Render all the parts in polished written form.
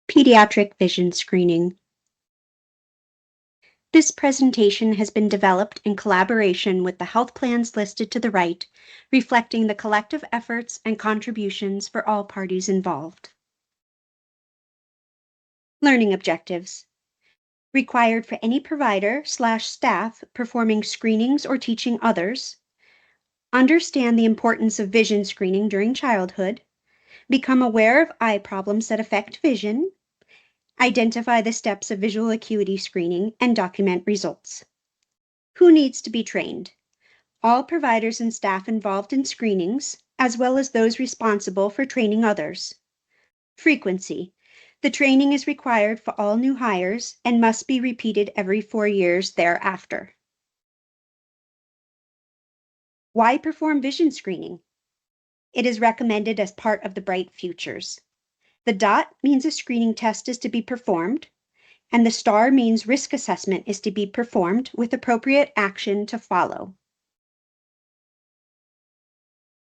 Pediatric vision screening. This presentation has been developed in collaboration with the health plans listed to the right, reflecting the collective efforts and contributions for all parties involved. Learning objectives. Required for any provider/staff performing screenings or teaching others. Understand the importance of vision screening during childhood. Become aware of eye problems that affect vision. Identify the steps of visual acuity screening and document results. Who needs to be trained? All providers and staff involved in screenings, as well as those responsible for training others. Frequency. The training is required for all new hires and must be repeated every 4 years thereafter. Why perform vision screening? It is recommended as part of the Bright Futures. The dot means a screening test is to be performed, and the star means risk assessment is to be performed with appropriate action to follow.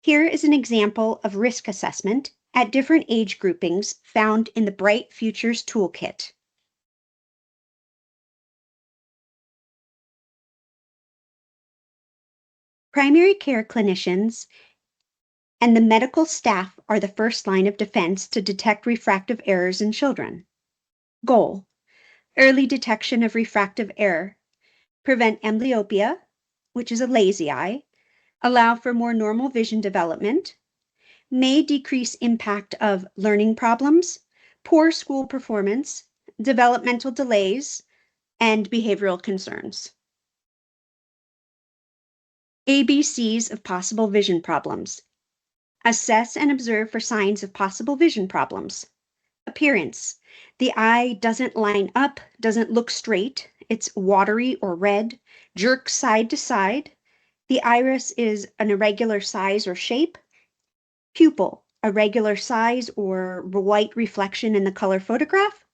Here is an example of risk assessment at different age groupings found in the Bright Futures Toolkit. Primary care clinicians and the medical staff are the first line of defense to detect refractive errors in children. Goal: early detection of refractive error, prevent amblyopia, which is a lazy eye, allow for more normal vision development, may decrease impact of learning problems, poor school performance, developmental delays, and behavioral concerns. ABCs of possible vision problems. Assess and observe for signs of possible vision problems. Appearance. The eye doesn't line up, doesn't look straight, it's watery or red, jerks side to side. The iris is an irregular size or shape. Pupil, a regular size or white reflection in the color photograph.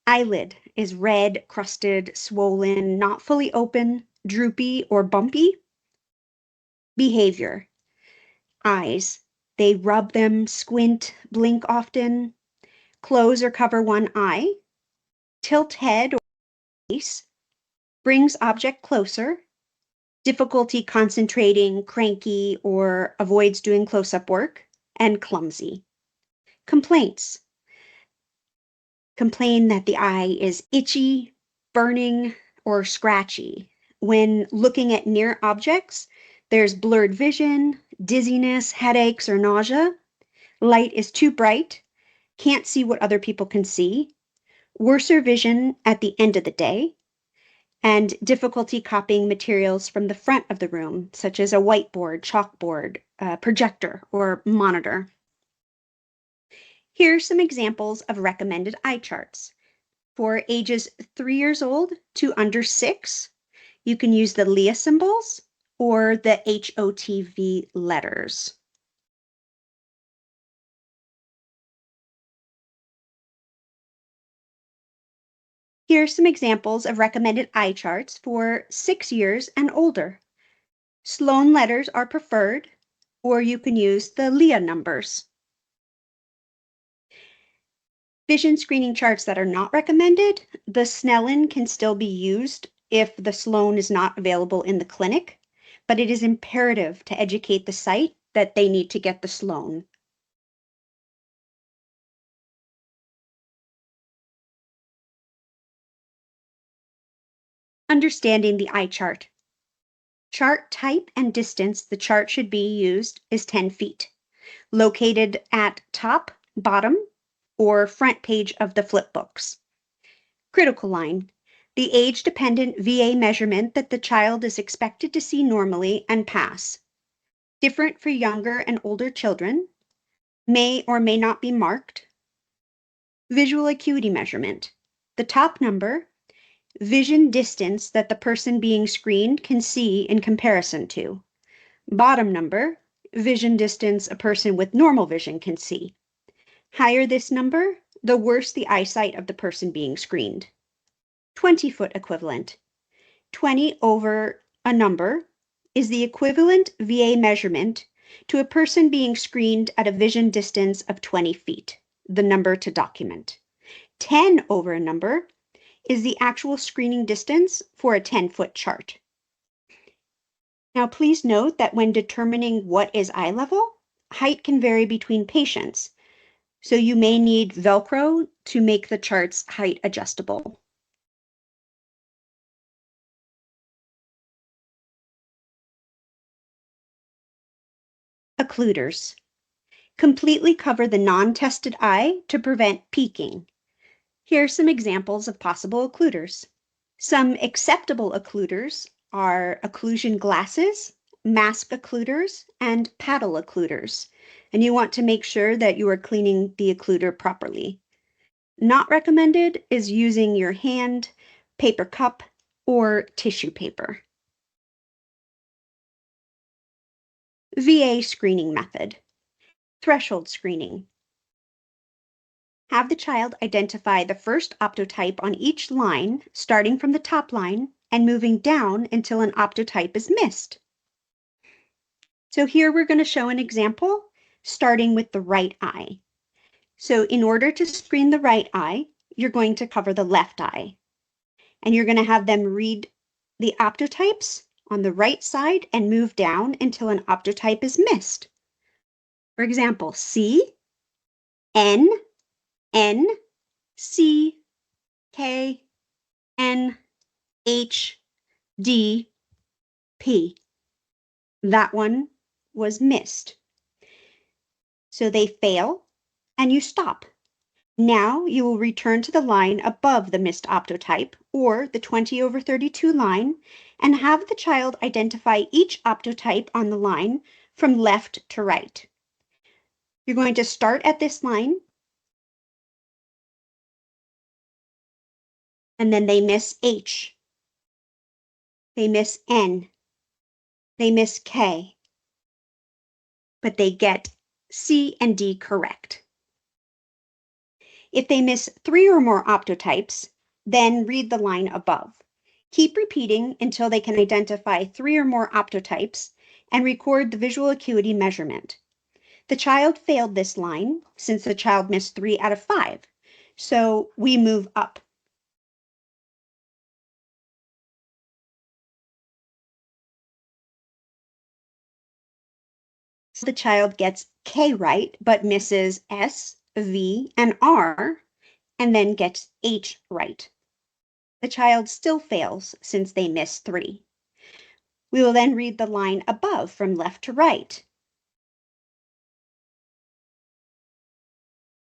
Eyelid is red, crusted, swollen, not fully open, droopy, or bumpy. Behavior. Eyes. They rub them, squint, blink often, close or cover one eye, tilt head or face, brings object closer, difficulty concentrating, cranky, or avoids doing close-up work, and clumsy. Complaints. Complain that the eye is itchy, burning, or scratchy. When looking at near objects, there's blurred vision, dizziness, headaches, or nausea. Light is too bright, can't see what other people can see, worser vision at the end of the day, and difficulty copying materials from the front of the room, such as a whiteboard, chalkboard, projector, or monitor. Here are some examples of recommended eye charts. For ages 3 years old to under 6, you can use the LEA symbols or the HOTV letters. Here are some examples of recommended eye charts for 6 years and older. Sloan letters are preferred, or you can use the LEA numbers. Vision screening charts that are not recommended, the Snellen can still be used if the Sloan is not available in the clinic, but it is imperative to educate the site that they need to get the Sloan. Understanding the eye chart. Chart type and distance the chart should be used is 10 feet. Located at top, bottom, or front page of the flipbooks. Critical line. The age-dependent VA measurement that the child is expected to see normally and pass. Different for younger and older children. May or may not be marked. Visual acuity measurement. The top number, vision distance that the person being screened can see in comparison to. Bottom number, vision distance a person with normal vision can see. Higher this number, the worse the eyesight of the person being screened. 20-foot equivalent. 20 over a number is the equivalent VA measurement to a person being screened at a vision distance of 20 feet, the number to document. 10 over a number is the actual screening distance for a 10-foot chart. Now, please note that when determining what is eye level, height can vary between patients, so you may need Velcro to make the chart's height adjustable. Occluders. Completely cover the non-tested eye to prevent peeking. Here are some examples of possible occluders. Some acceptable occluders are occlusion glasses, mask occluders, and paddle occluders. And you want to make sure that you are cleaning the occluder properly. Not recommended is using your hand, paper cup, or tissue paper. VA screening method. Threshold screening. Have the child identify the first optotype on each line, starting from the top line and moving down until an optotype is missed. So here we're going to show an example, starting with the right eye. So in order to screen the right eye, you're going to cover the left eye. And you're going to have them read the optotypes on the right side and move down until an optotype is missed. For example, C, N, N, C, K, N, H, D, P. That one was missed. So they fail and you stop. Now you will return to the line above the missed optotype, or the 20 over 32 line, and have the child identify each optotype on the line from left to right. You're going to start at this line, and then they miss H. They miss N. They miss K. But they get C and D correct. If they miss 3 or more optotypes, then read the line above. Keep repeating until they can identify 3 or more optotypes and record the visual acuity measurement. The child failed this line since the child missed 3 out of 5, so we move up. So the child gets K right, but misses S, V, and R, and then gets H right. The child still fails since they missed 3. We will then read the line above from left to right.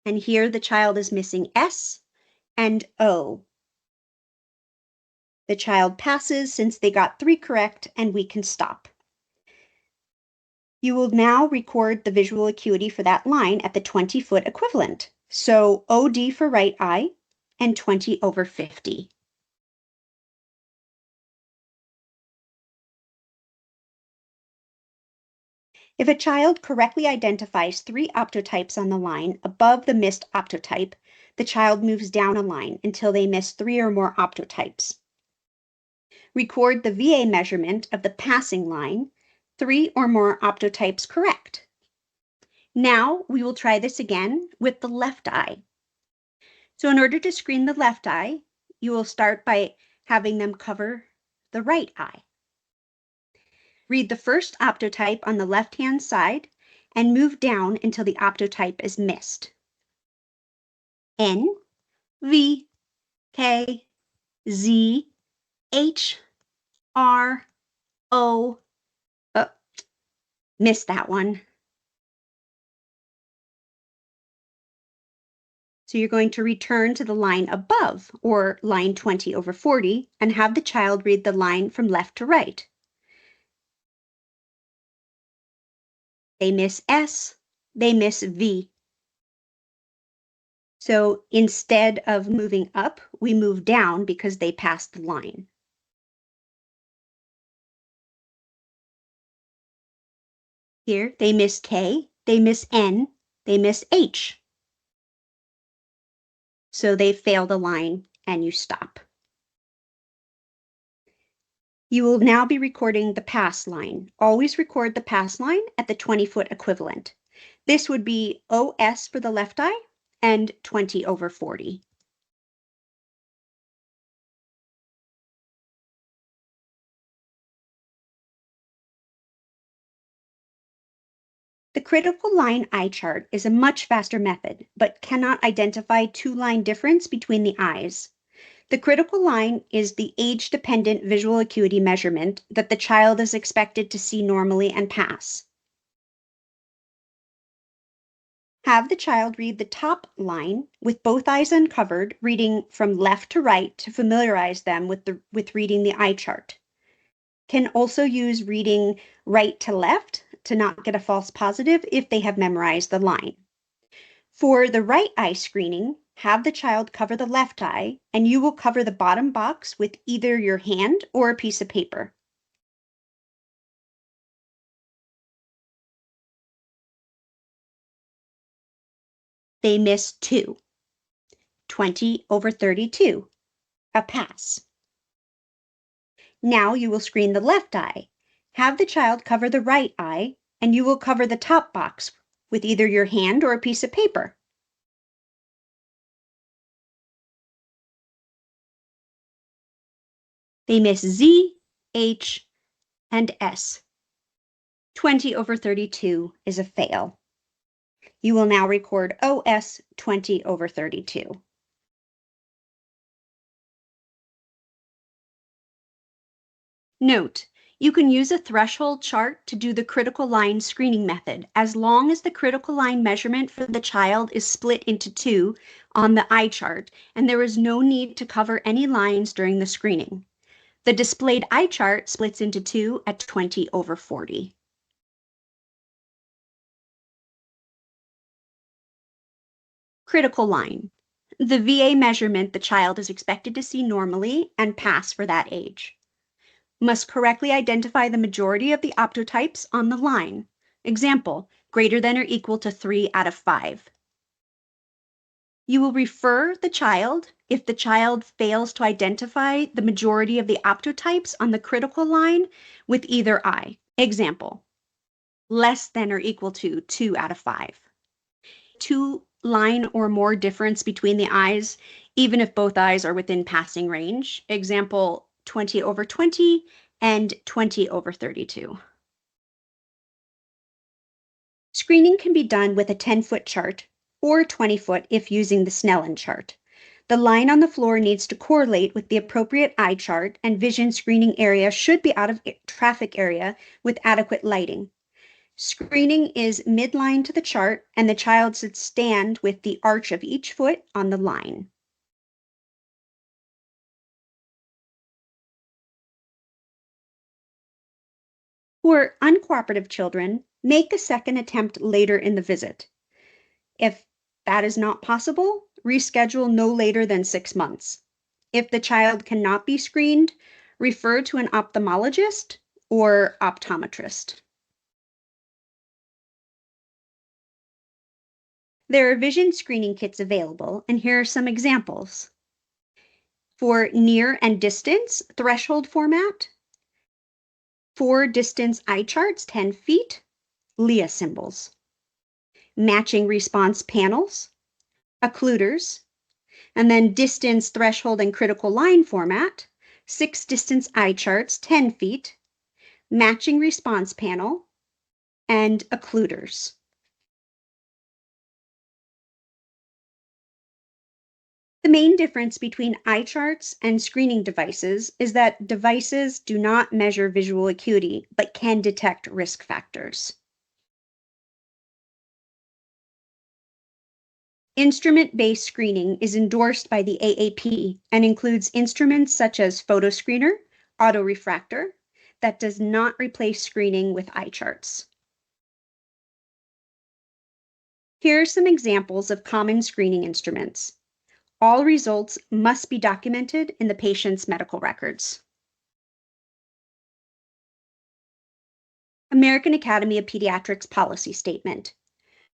And here the child is missing S and O. The child passes since they got 3 correct, and we can stop. You will now record the visual acuity for that line at the 20-foot equivalent. So OD for right eye and 20 over 50. If a child correctly identifies 3 optotypes on the line above the missed optotype, the child moves down a line until they miss 3 or more optotypes. Record the VA measurement of the passing line, 3 or more optotypes correct. Now we will try this again with the left eye. So in order to screen the left eye, you will start by having them cover the right eye. Read the first optotype on the left-hand side and move down until the optotype is missed. N, V, K, Z, H, R, O, missed that one. So you're going to return to the line above, or line 20 over 40, and have the child read the line from left to right. They miss S, they miss V. So instead of moving up, we move down because they passed the line. Here, they miss K, they miss N, they miss H. So they fail the line and you stop. You will now be recording the pass line. Always record the pass line at the 20-foot equivalent. This would be OS for the left eye and 20 over 40. critical line eye chart is a much faster method, but cannot identify two-line difference between the eyes. The critical line is the age-dependent visual acuity measurement that the child is expected to see normally and pass. Have the child read the top line with both eyes uncovered, reading from left to right to familiarize them with reading the eye chart. Can also use reading right to left to not get a false positive if they have memorized the line. For the right eye screening, have the child cover the left eye, and you will cover the bottom box with either your hand or a piece of paper. They missed 2. 20 over 32. A pass. Now you will screen the left eye. Have the child cover the right eye, and you will cover the top box with either your hand or a piece of paper. They miss Z, H, and S. 20 over 32 is a fail. You will now record OS 20 over 32. Note, you can use a threshold chart to do the critical line screening method as long as the critical line measurement for the child is split into 2 on the eye chart and there is no need to cover any lines during the screening. The displayed eye chart splits into 2 at 20 over 40. Critical line. The VA measurement the child is expected to see normally and pass for that age. Must correctly identify the majority of the optotypes on the line. Example, greater than or equal to 3 out of 5. You will refer the child if the child fails to identify the majority of the optotypes on the critical line with either eye. Example, less than or equal to 2 out of 5. 2-line or more difference between the eyes, even if both eyes are within passing range. Example, 20 over 20 and 20 over 32. Screening can be done with a 10-foot chart or 20-foot if using the Snellen chart. The line on the floor needs to correlate with the appropriate eye chart, and vision screening area should be out of traffic area with adequate lighting. Screening is midline to the chart, and the child should stand with the arch of each foot on the line. For uncooperative children, make a second attempt later in the visit. If that is not possible, reschedule no later than 6 months. If the child cannot be screened, refer to an ophthalmologist or optometrist. There are vision screening kits available, and here are some examples. For near and distance threshold format, for distance eye charts 10 feet, LEA symbols, matching response panels, occluders, and then distance threshold and critical line format, 6 distance eye charts 10 feet, matching response panel, and occluders. The main difference between eye charts and screening devices is that devices do not measure visual acuity, but can detect risk factors. Instrument-based screening is endorsed by the AAP and includes instruments such as photoscreener, autorefractor, that does not replace screening with eye charts. Here are some examples of common screening instruments. All results must be documented in the patient's medical records. American Academy of Pediatrics policy statement.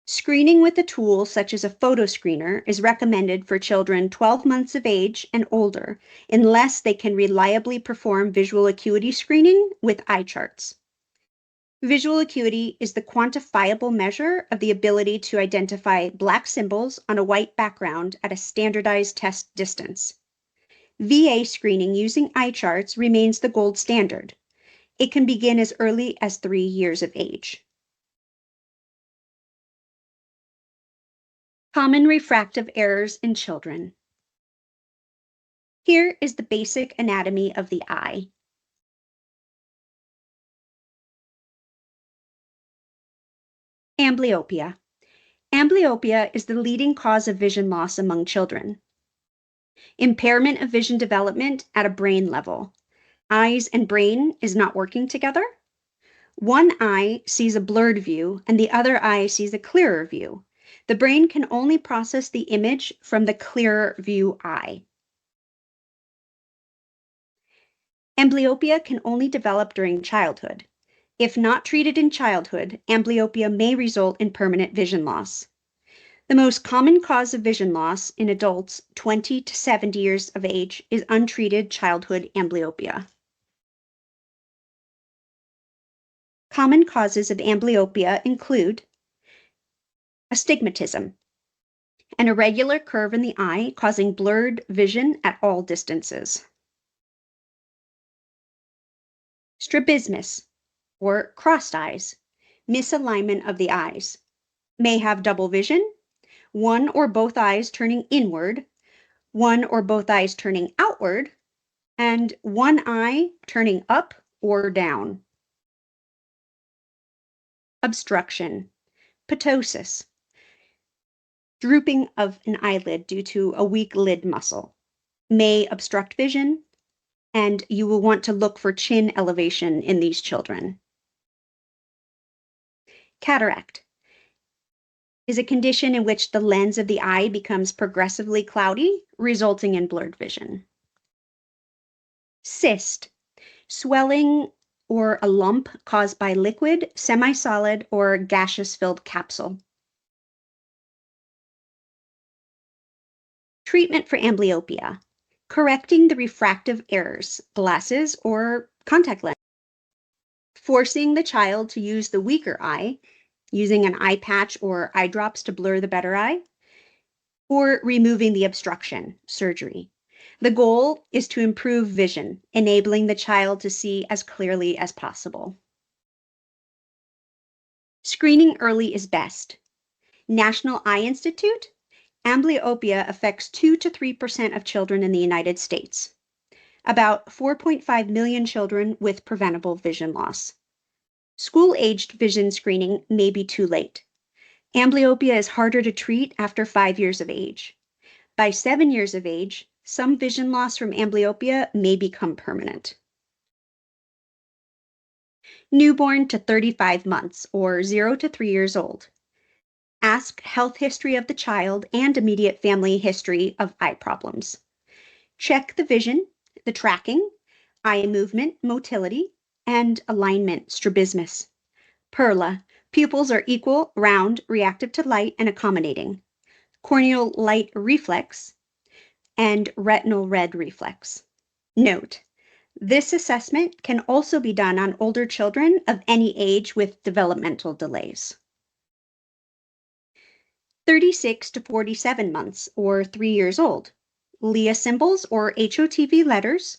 Screening with a tool such as a photoscreener is recommended for children 12 months of age and older unless they can reliably perform visual acuity screening with eye charts. Visual acuity is the quantifiable measure of the ability to identify black symbols on a white background at a standardized test distance. VA screening using eye charts remains the gold standard. It can begin as early as 3 years of age. Common refractive errors in children. Here is the basic anatomy of the eye. Amblyopia. Amblyopia is the leading cause of vision loss among children. Impairment of vision development at a brain level. Eyes and brain is not working together. One eye sees a blurred view and the other eye sees a clearer view. The brain can only process the image from the clearer view eye. Amblyopia can only develop during childhood. If not treated in childhood, amblyopia may result in permanent vision loss. The most common cause of vision loss in adults 20 to 70 years of age is untreated childhood amblyopia. Common causes of amblyopia include astigmatism, an irregular curve in the eye causing blurred vision at all distances. Strabismus, or crossed eyes, misalignment of the eyes, may have double vision, one or both eyes turning inward, one or both eyes turning outward, and one eye turning up or down. Obstruction, ptosis, drooping of an eyelid due to a weak lid muscle, may obstruct vision, and you will want to look for chin elevation in these children. Cataract is a condition in which the lens of the eye becomes progressively cloudy, resulting in blurred vision. Cyst, swelling or a lump caused by liquid, semi-solid, or gaseous-filled capsule. Treatment for amblyopia, correcting the refractive errors, glasses or contact lens. Forcing the child to use the weaker eye, using an eye patch or eye drops to blur the better eye, or removing the obstruction, surgery. The goal is to improve vision, enabling the child to see as clearly as possible. Screening early is best. National Eye Institute, amblyopia affects 2 to 3% of children in the United States. About 4.5 million children with preventable vision loss. School-aged vision screening may be too late. Amblyopia is harder to treat after 5 years of age. By 7 years of age, some vision loss from amblyopia may become permanent. Newborn to 35 months or 0 to 3 years old. Ask health history of the child and immediate family history of eye problems. Check the vision, the tracking, eye movement, motility, and alignment, strabismus. Perla, pupils are equal, round, reactive to light, and accommodating. Corneal light reflex and retinal red reflex. Note, this assessment can also be done on older children of any age with developmental delays. 36 to 47 months or 3 years old. Leah symbols or HOTV letters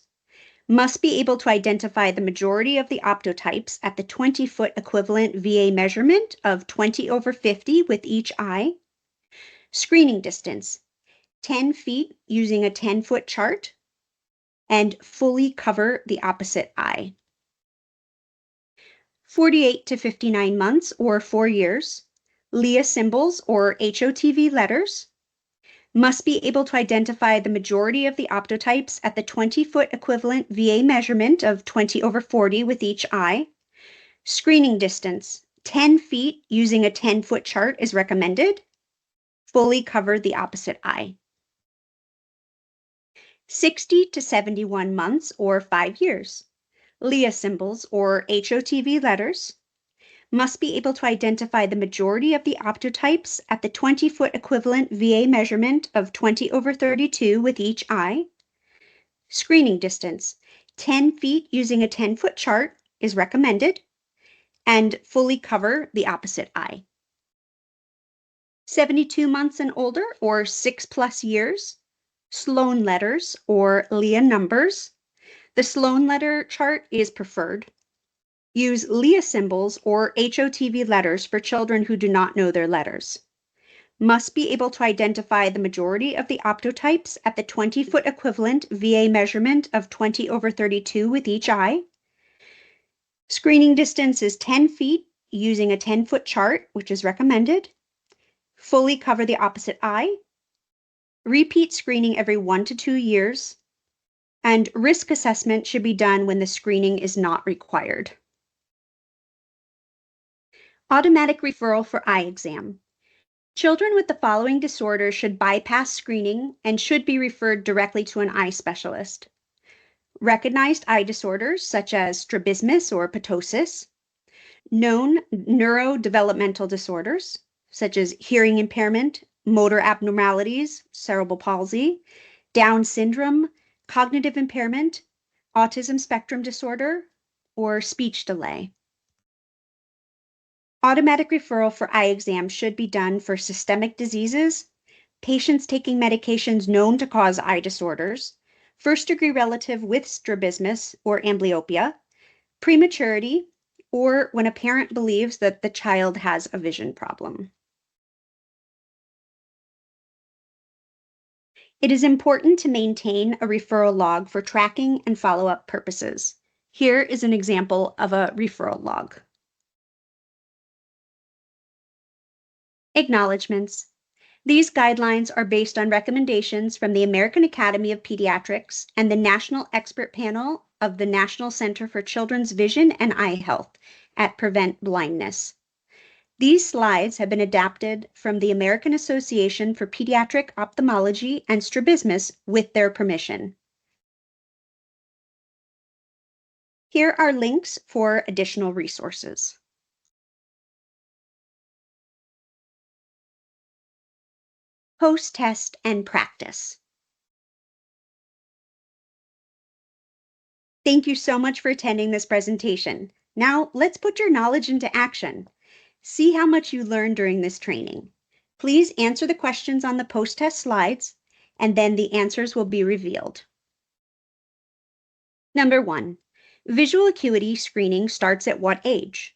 must be able to identify the majority of the optotypes at the 20-foot equivalent VA measurement of 20/50 with each eye. Screening distance, 10 feet using a 10-foot chart, and fully cover the opposite eye. 48 to 59 months or 4 years. Leah symbols or HOTV letters must be able to identify the majority of the optotypes at the 20-foot equivalent VA measurement of 20/40 with each eye. Screening distance, 10 feet using a 10-foot chart is recommended. Fully cover the opposite eye. 60 to 71 months or 5 years. Leah symbols or HOTV letters must be able to identify the majority of the optotypes at the 20-foot equivalent VA measurement of 20/32 with each eye. Screening distance, 10 feet using a 10-foot chart is recommended, and fully cover the opposite eye. 72 months and older or 6+ years. Sloan letters or Leah numbers. The Sloan letter chart is preferred. Use Leah symbols or HOTV letters for children who do not know their letters. must be able to identify the majority of the optotypes at the 20-foot equivalent VA measurement of 20/32 with each eye. Screening distance is 10 feet using a 10-foot chart, which is recommended. Fully cover the opposite eye. Repeat screening every 1 to 2 years. And risk assessment should be done when the screening is not required. Automatic referral for eye exam. Children with the following disorders should bypass screening and should be referred directly to an eye specialist. Recognized eye disorders such as strabismus or ptosis, known neurodevelopmental disorders such as hearing impairment, motor abnormalities, cerebral palsy, Down syndrome, cognitive impairment, autism spectrum disorder, or speech delay. Automatic referral for eye exam should be done for systemic diseases, patients taking medications known to cause eye disorders, first-degree relative with strabismus or amblyopia, prematurity, or when a parent believes that the child has a vision problem. It is important to maintain a referral log for tracking and follow-up purposes. Here is an example of a referral log. Acknowledgements. These guidelines are based on recommendations from the American Academy of Pediatrics and the National Expert Panel of the National Center for Children's Vision and Eye Health at Prevent Blindness. These slides have been adapted from the American Association for Pediatric Ophthalmology and Strabismus with their permission. Here are links for additional resources. Post-test and practice. Thank you so much for attending this presentation. Now, let's put your knowledge into action. See how much you learned during this training. Please answer the questions on the post-test slides, and then the answers will be revealed. Number 1. Visual acuity screening starts at what age?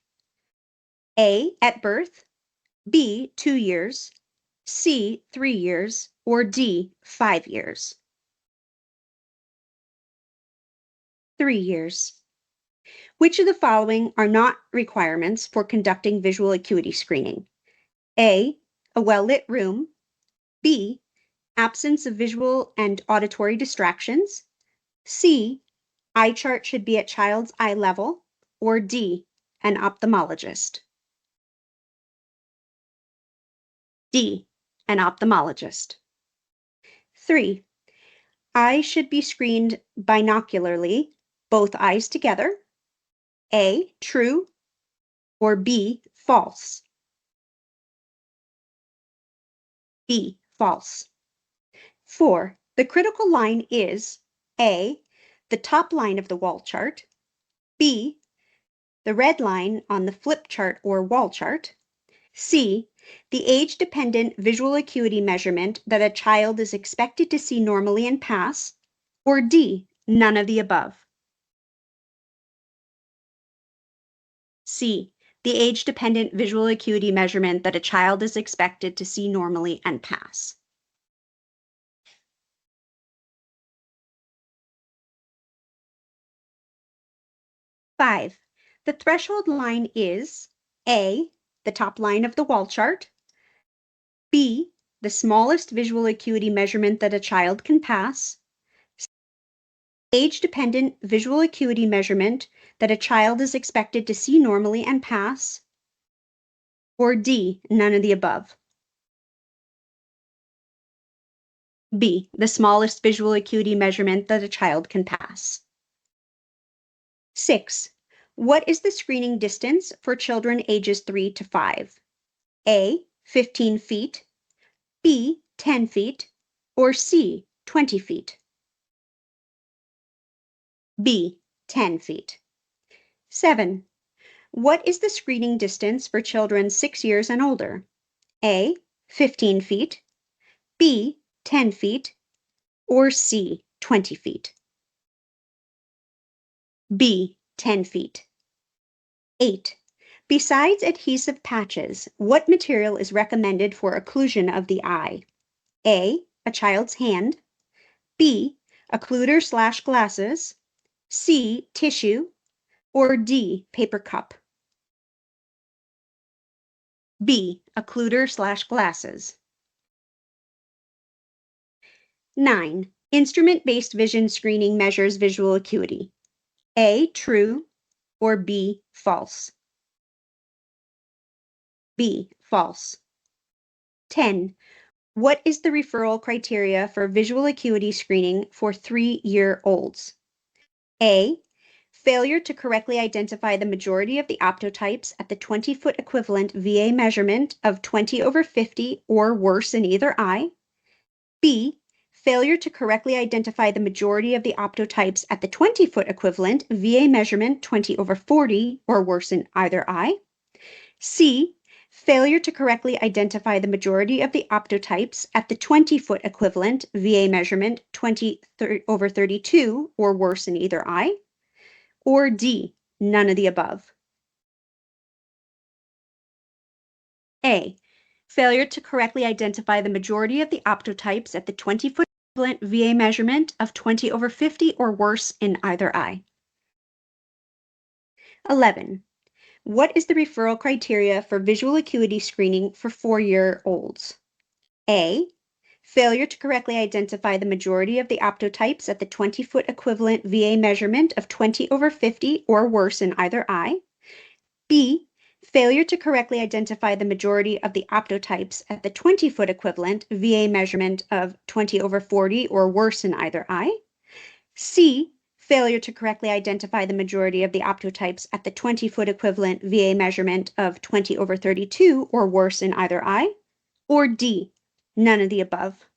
A, at birth, B, 2 years, C, 3 years, or D, 5 years? 3 years. Which of the following are not requirements for conducting visual acuity screening? A, a well-lit room, B, absence of visual and auditory distractions, C, eye chart should be at child's eye level, or D, an ophthalmologist? D, an ophthalmologist. 3. Eyes should be screened binocularly, both eyes together. A, true, or B, false? B, false. 4. The critical line is A, the top line of the wall chart, B, the red line on the flip chart or wall chart, C, the age-dependent visual acuity measurement that a child is expected to see normally and pass, or D, none of the above? C, the age-dependent visual acuity measurement that a child is expected to see normally and pass. Five, the threshold line is A, the top line of the wall chart, B, the smallest visual acuity measurement that a child can pass, age-dependent visual acuity measurement that a child is expected to see normally and pass, or D, none of the above? B, the smallest visual acuity measurement that a child can pass. 6. What is the screening distance for children ages 3 to 5? A, 15 feet, B, 10 feet, or C, 20 feet? B, 10 feet. 7. What is the screening distance for children 6 years and older? A, 15 feet, B, 10 feet, or C, 20 feet? B, 10 feet. 8. Besides adhesive patches, what material is recommended for occlusion of the eye? A. A child's hand. B. Occluder/glasses. C. Tissue. Or D. Paper cup. B. Occluder/glasses. 9. Instrument-based vision screening measures visual acuity. A. True. Or B. False. B. False. 10. What is the referral criteria for visual acuity screening for 3-year-olds? A. Failure to correctly identify the majority of the optotypes at the 20-foot equivalent VA measurement of 20/50 or worse in either eye. B. Failure to correctly identify the majority of the optotypes at the 20-foot equivalent VA measurement 20/40 or worse in either eye. C. Failure to correctly identify the majority of the optotypes at the 20-foot equivalent VA measurement 20/32 or worse in either eye. Or D. None of the above. A. Failure to correctly identify the majority of the optotypes at the 20-foot equivalent VA measurement of 20/50 or worse in either eye. 11. What is the referral criteria for visual acuity screening for 4-year-olds? A. Failure to correctly identify the majority of the optotypes at the 20-foot equivalent VA measurement of 20/50 or worse in either eye. B. Failure to correctly identify the majority of the optotypes at the 20-foot equivalent VA measurement of 20/40 or worse in either eye. C. Failure to correctly identify the majority of the optotypes at the 20-foot equivalent VA measurement of 20/32 or worse in either eye. Or D. None of the above.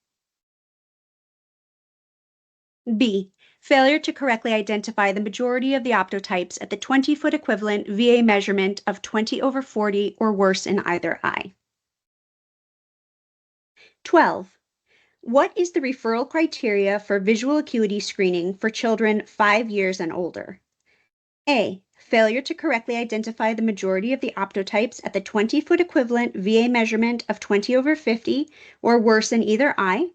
B. Failure to correctly identify the majority of the optotypes at the 20-foot equivalent VA measurement of 20/40 or worse in either eye. 12. What is the referral criteria for visual acuity screening for children 5 years and older? A. Failure to correctly identify the majority of the optotypes at the 20-foot equivalent VA measurement of 20/50 or worse in either eye.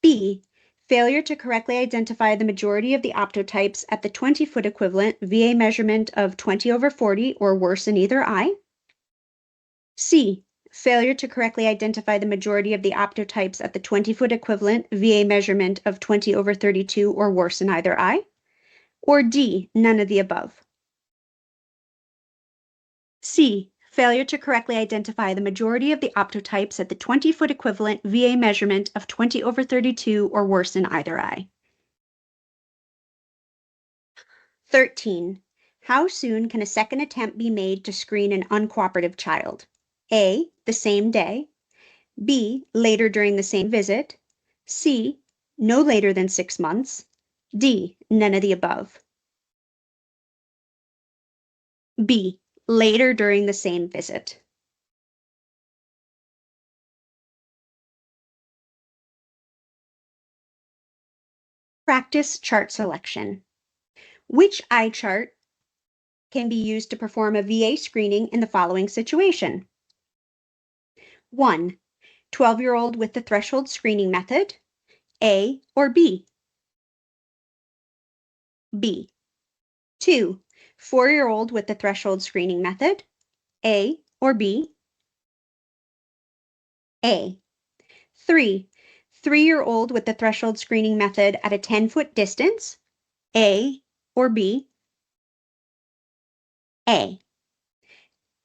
B. Failure to correctly identify the majority of the optotypes at the 20-foot equivalent VA measurement of 20/40 or worse in either eye. C. Failure to correctly identify the majority of the optotypes at the 20-foot equivalent VA measurement of 20/32 or worse in either eye. Or D. None of the above. C. Failure to correctly identify the majority of the optotypes at the 20-foot equivalent VA measurement of 20/32 or worse in either eye. 13. How soon can a second attempt be made to screen an uncooperative child? A. The same day. B. Later during the same visit. C. No later than 6 months. D. None of the above. B. Later during the same visit. Practice chart selection. Which eye chart can be used to perform a VA screening in the following situation? 1. 12-year-old with the threshold screening method. A or B? B. 2. 4-year-old with the threshold screening method. A or B? A. 3. 3-year-old with the threshold screening method at a 10-foot distance. A or B? A.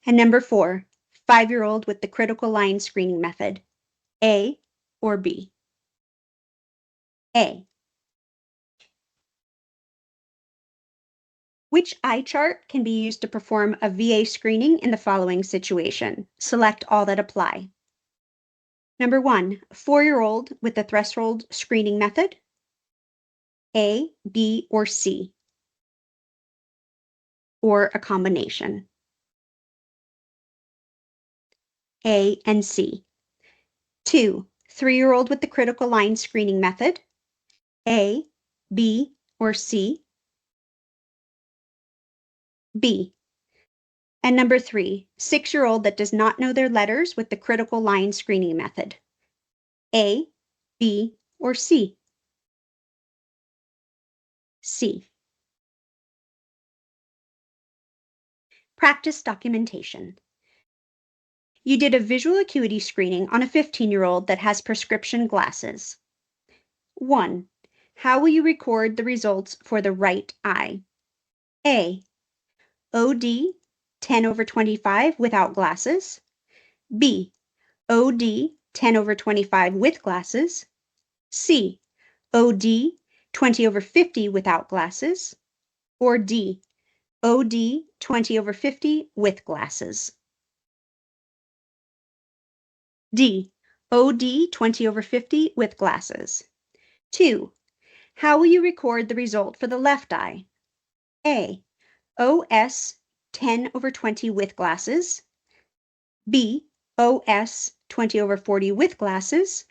And number 4, 5-year-old with the critical line screening method. A or B? A. Which eye chart can be used to perform a VA screening in the following situation? Select all that apply. Number 1, 4-year-old with the threshold screening method. A, B, or C? Or a combination? A and C. 2, 3-year-old with the critical line screening method. A, B, or C? B. And number 3, 6-year-old that does not know their letters with the critical line screening method. A, B, or C? C. Practice documentation. You did a visual acuity screening on a 15-year-old that has prescription glasses. 1. How will you record the results for the right eye? A. OD 10/25 without glasses. B. OD 10/25 with glasses. C. OD 20/50 without glasses. Or D. OD 20/50 with glasses. D. OD 20/50 with glasses. 2. How will you record the result for the left eye? A. OS 10/20 with glasses. B. OS 20/40 with glasses.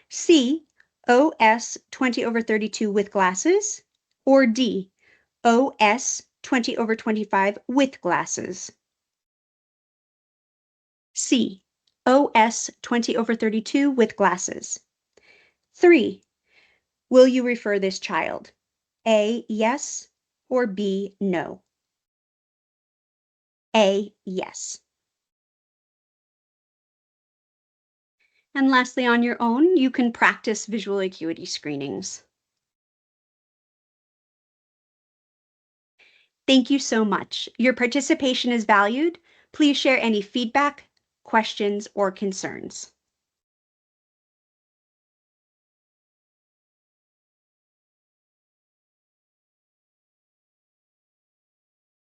C. OS 20/32 with glasses. Or D. OS 20/25 with glasses. C. OS 20/32 with glasses. 3. Will you refer this child? A. Yes or B. No? A. Yes. And lastly, on your own, you can practice visual acuity screenings. Thank you so much. Your participation is valued. Please share any feedback, questions, or concerns.